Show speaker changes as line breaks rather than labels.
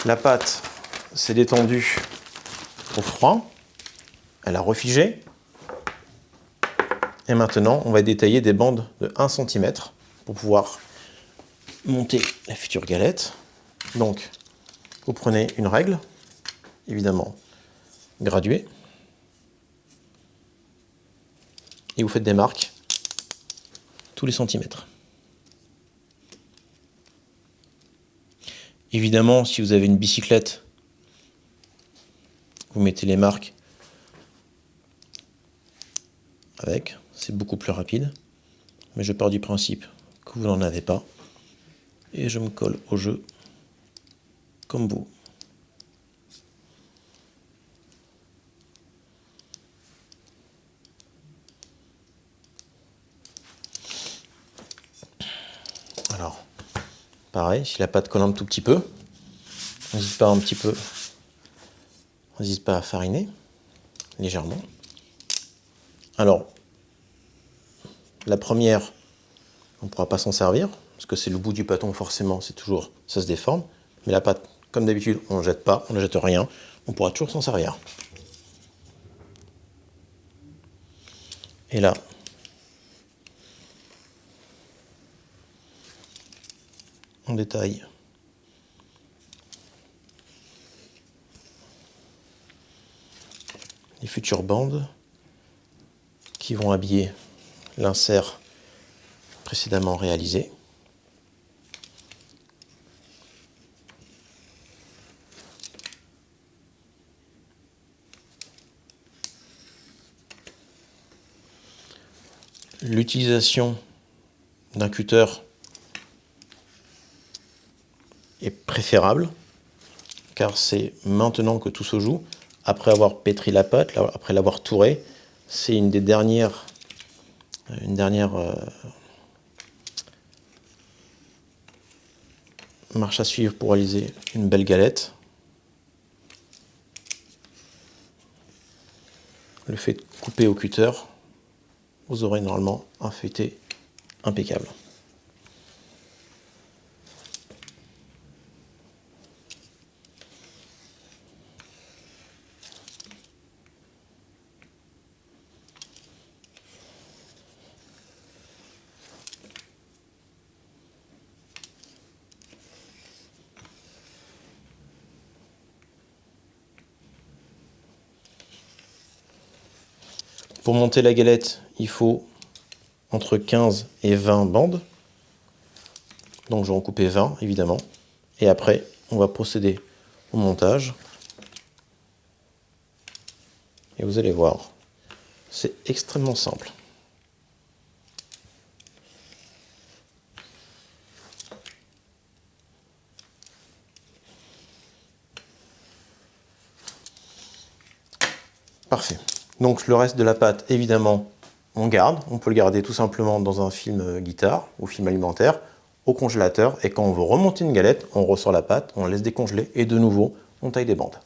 La pâte s'est détendue au froid, elle a refigé. Et maintenant, on va détailler des bandes de 1 cm pour pouvoir monter la future galette. Donc, vous prenez une règle, évidemment graduée, et vous faites des marques tous les centimètres. Évidemment, si vous avez une bicyclette, vous mettez les marques avec, c'est beaucoup plus rapide. Mais je pars du principe que vous n'en avez pas. Et je me colle au jeu comme vous. Alors, pareil, si la pâte colle un tout petit peu, n'hésite pas à fariner légèrement. Alors, la première, on ne pourra pas s'en servir, parce que c'est le bout du bâton, forcément, c'est toujours, ça se déforme. Mais la pâte, comme d'habitude, on ne jette pas, on ne jette rien, on pourra toujours s'en servir. Et là, on détaille les futures bandes qui vont habiller l'insert précédemment réalisé. L'utilisation d'un cutter est préférable, car c'est maintenant que tout se joue. Après avoir pétri la pâte, après l'avoir tourée, c'est une dernière marche à suivre pour réaliser une belle galette. Le fait de couper au cutter, vous aurez normalement un feuilleté impeccable. Pour monter la galette, il faut entre 15 et 20 bandes. Donc je vais en couper 20 évidemment. Et après, on va procéder au montage. Et vous allez voir, c'est extrêmement simple. Parfait. Donc le reste de la pâte, évidemment, on garde. On peut le garder tout simplement dans un film guitare ou film alimentaire, au congélateur. Et quand on veut remonter une galette, on ressort la pâte, on la laisse décongeler et de nouveau, on taille des bandes.